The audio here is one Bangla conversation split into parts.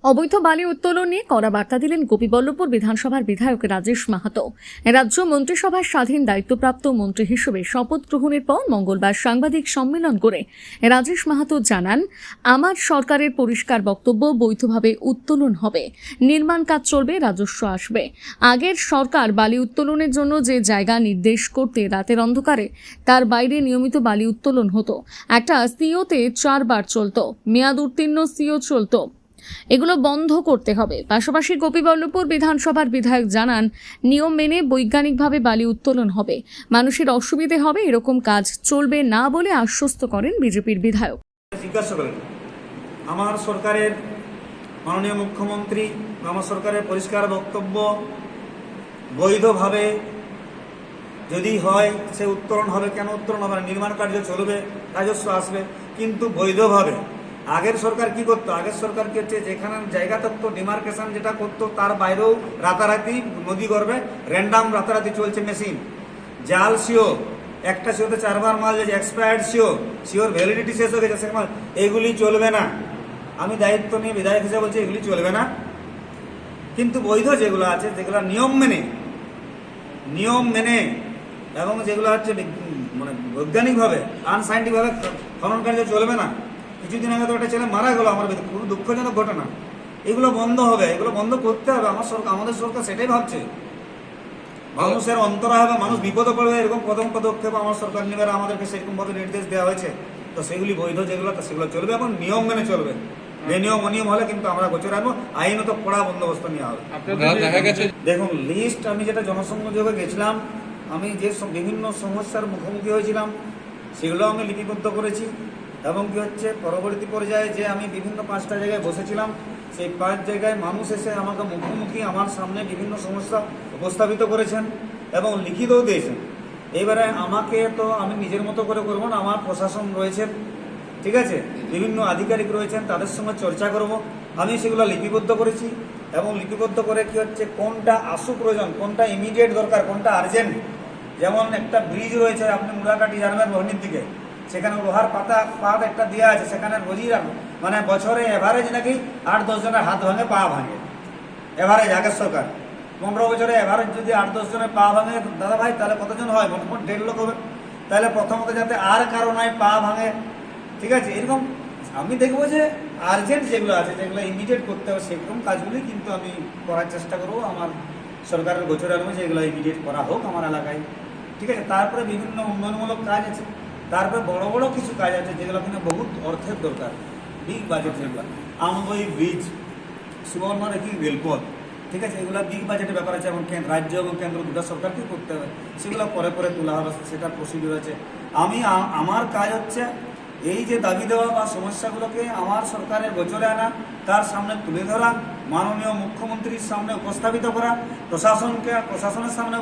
অবৈধ বালি উত্তোলন নিয়ে কড়া বার্তা দিলেন গোপীবল্লভপুর বিধানসভার বিধায়ক রাজেশ মাহাতো। রাজ্য মন্ত্রিসভার স্বাধীন দায়িত্বপ্রাপ্ত মন্ত্রী হিসেবে শপথ গ্রহণের পর মঙ্গলবার সাংবাদিক সম্মেলন করে রাজেশ মাহাতো জানান, আমার সরকারের পরিষ্কার বক্তব্য, বৈধভাবে উত্তোলন হবে, নির্মাণ কাজ চলবে, রাজস্ব আসবে। আগের সরকার বালি উত্তোলনের জন্য যে জায়গা নির্দেশ করতে রাতের অন্ধকারে তার বাইরে নিয়মিত বালি উত্তোলন হতো। একটা সিওতে 4 বার চলতো, মেয়াদ উত্তীর্ণ সিও চলতো, এগুলো বন্ধ করতে হবে। পাশাপাশি গোপীবল্লভপুর বিধানসভার বিধায়ক জানান, নিয়ম মেনে বৈজ্ঞানিকভাবে বালি উত্তোলন হবে, মানুষের অসুবিধে হবে এরকম কাজ চলবে না বলে আশ্বস্ত করেন বিজেপির বিধায়ক। জিজ্ঞাসা করেন আমার সরকারের মাননীয় মুখ্যমন্ত্রী, আমার সরকারের পরিষ্কার বক্তব্য, বৈধভাবে যদি হয় সে উত্তোলন হবে। কেন উত্তোলন হবে? নির্মাণ কার্য চলবে, রাজস্ব আসবে, কিন্তু বৈধভাবে। আগের সরকার কি করতো? আগের সরকার কি হচ্ছে, যেখানে জায়গা থাকতো ডিমার্কেশন যেটা করতো তার বাইরেও রাতারাতি নদী গর্ভে র্যান্ডাম রাতারাতি চলছে মেশিন। জাল সিও, একটা সিওতে 4 বার মাল যাচ্ছে, এক্সপায়ার্ড সিওর ভ্যালিডিটি শেষ হয়ে গেছে, এইগুলি চলবে না। আমি দায়িত্ব নিয়ে বিধায়ক হিসেবে বলছি এগুলি চলবে না। কিন্তু বৈধ যেগুলো আছে, যেগুলো নিয়ম মেনে এবং যেগুলো হচ্ছে মানে বৈজ্ঞানিকভাবে আনসাইন্টিফিকভাবে খনন কার্য চলবে না। কিছুদিন আগে তো একটা ছেলে মারা গেল, আমার খুব দুঃখজনক ঘটনা। এগুলো বন্ধ হবে, এগুলো বন্ধ করতে হবে। আমাদের সরকার সেটাই ভাবছে। মানুষের অন্তরা হবে, মানুষ বিপদে পড়বে, এরকম প্রথম পদক্ষেপ আমার সরকার নেবে। আমাদেরকে সেরকমভাবে নির্দেশ দেওয়া হয়েছে। তো সেগুলি বৈধ যেগুলো সেগুলো চলবে এবং নিয়ম মেনে চলবে। বেনিয়ম অনিয়ম হলে কিন্তু আমরা গোচর রাখবো, আইনত কড়া বন্দোবস্ত নেওয়া হবে। দেখুন, লিস্ট আমি যেটা জনসংযোগে গেছিলাম, আমি যে বিভিন্ন সমস্যার মুখোমুখি হয়েছিলাম সেগুলো আমি লিপিবদ্ধ করেছি। এবং কি হচ্ছে, পরবর্তী পর্যায়ে যে আমি বিভিন্ন 5টা জায়গায় বসেছিলাম, সেই 5 জায়গায় মানুষ এসে আমাকে মুখোমুখি আমার সামনে বিভিন্ন সমস্যা উপস্থাপিত করেছেন এবং লিখিতও দিয়েছেন। এবারে আমাকে তো আমি নিজের মতো করে করবো না, আমার প্রশাসন রয়েছেন, ঠিক আছে, বিভিন্ন আধিকারিক রয়েছেন, তাদের সঙ্গে চর্চা করব। আমি সেগুলো লিপিবদ্ধ করেছি এবং লিপিবদ্ধ করে কি হচ্ছে, কোনটা আশু প্রয়োজন, কোনটা ইমিডিয়েট দরকার, কোনটা আর্জেন্ট। যেমন একটা ব্রিজ রয়েছে, আপনি মুরাকাটি জানবেন রোহিণীর দিকে, সেখানে লোহার পাত একটা দেওয়া আছে, সেখানে রোজই মানে বছরে এভারেজ নাকি 8-10 জনের হাত ভাঙে, পা ভাঙে, এভারেজ। আগের সরকার 15 বছরে এভারেজ যদি 8-10 জনের পা ভাঙে, দাদা ভাই, তাহলে কতজন হয়? মোটামুটি 1.5 লক্ষ হবে। তাহলে প্রথমত যাতে আর কারো নয় পা ভাঙে, ঠিক আছে, এরকম আমি দেখবো যে আর্জেন্ট যেগুলো আছে, যেগুলো ইমিডিয়েট করতে হবে, সেরকম কাজগুলি কিন্তু আমি করার চেষ্টা করবো। আমার সরকারের গোচরে আনবো যে এগুলো ইমিডিয়েট করা হোক আমার এলাকায়, ঠিক আছে। তারপরে বিভিন্ন উন্নয়নমূলক কাজ আছে, তারপরে বড় বড় কিছু কাজ আছে যেগুলো কিনা বহুত অর্থের দরকার, বিগ বাজেট। যেগুলো আমবই ব্রিজ, সুবর্ণরেখী রেলপথ, ঠিক আছে, এগুলো বিগ বাজেটের ব্যাপার আছে। এবং রাজ্য এবং কেন্দ্র দুটো সরকারকেই করতে হবে, সেগুলো পরে পরে তোলা হবে, সেটা প্রসিডিউর আছে। আমার কাজ হচ্ছে এই যে দাবি দেওয়া বা সমস্যাগুলোকে আমার সরকারের গোচরে আনা, তার সামনে তুলে ধরা, মাননীয় মুখ্যমন্ত্রীর সামনে উপস্থাপিত করা, প্রশাসনের সামনে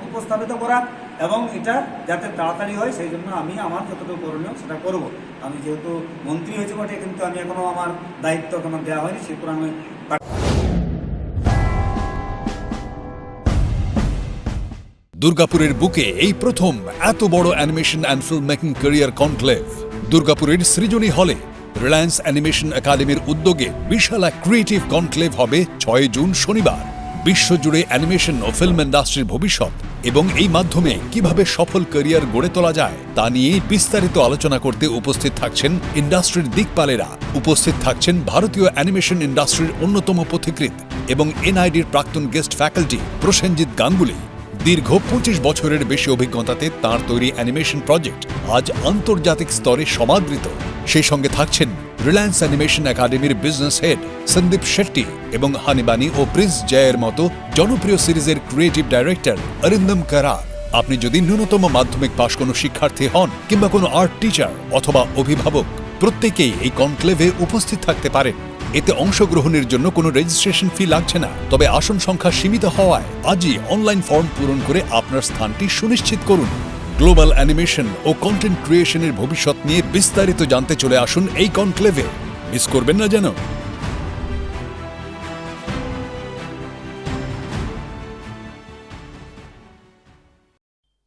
উপস্থাপিত করা, এবং এটা যাতে তাড়াতাড়ি হয় সেই জন্য আমি আমার যতটুকু করণীয় সেটা করব। আমি যেহেতু মন্ত্রী হয়েছে বটে, কিন্তু আমি এখনও আমার দায়িত্ব এখনো দেওয়া হয়নি, সেগুলো আমি। দুর্গাপুরের বুকে এই প্রথম এত বড় animation and film making career conclave. দুর্গাপুরের সৃজনী হলে রিলায়েন্স অ্যানিমেশন একাডেমির উদ্যোগে বিশাল এক ক্রিয়েটিভ কনক্লেভ হবে 6 জুন শনিবার। বিশ্বজুড়ে অ্যানিমেশন ও ফিল্ম ইন্ডাস্ট্রির ভবিষ্যৎ এবং এই মাধ্যমে কিভাবে সফল ক্যারিয়ার গড়ে তোলা যায় তা নিয়ে বিস্তারিত আলোচনা করতে উপস্থিত থাকছেন ইন্ডাস্ট্রির দিকপালেরা। উপস্থিত থাকছেন ভারতীয় অ্যানিমেশন ইন্ডাস্ট্রির অন্যতম পথিকৃৎ এবং এনআইডির প্রাক্তন গেস্ট ফ্যাকাল্টি প্রসেনজিৎ গাঙ্গুলি। দীর্ঘ 25 বছরের বেশি অভিজ্ঞতাতে তাঁর তৈরি অ্যানিমেশন প্রজেক্ট আজ আন্তর্জাতিক স্তরে সমাদৃত। সেই সঙ্গে থাকছেন রিলায়েন্স অ্যানিমেশন একাডেমির বিজনেস হেড সন্দীপ শেট্টি এবং হানিবানি ও প্রিন্স জয়ের মতো জনপ্রিয় সিরিজের ক্রিয়েটিভ ডাইরেক্টর অরিন্দম কারার। আপনি যদি ন্যূনতম মাধ্যমিক পাশ কোনো শিক্ষার্থী হন কিংবা কোনো আর্ট টিচার অথবা অভিভাবক, প্রত্যেকেই এই কনক্লেভে উপস্থিত থাকতে পারেন। এতে অংশগ্রহণের জন্য কোনো রেজিস্ট্রেশন ফি লাগছে না, তবে আসন সংখ্যা সীমিত হওয়ায় আজই অনলাইন ফর্ম পূরণ করে আপনার স্থানটি সুনিশ্চিত করুন। গ্লোবাল অ্যানিমেশন ও কন্টেন্ট ক্রিয়েশনের ভবিষ্যৎ নিয়ে বিস্তারিত জানতে চলে আসুন এই কনক্লেভে। মিস করবেন না যেন।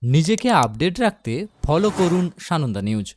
নিজেকে আপডেট রাখতে ফলো করুন সানন্দা নিউজ।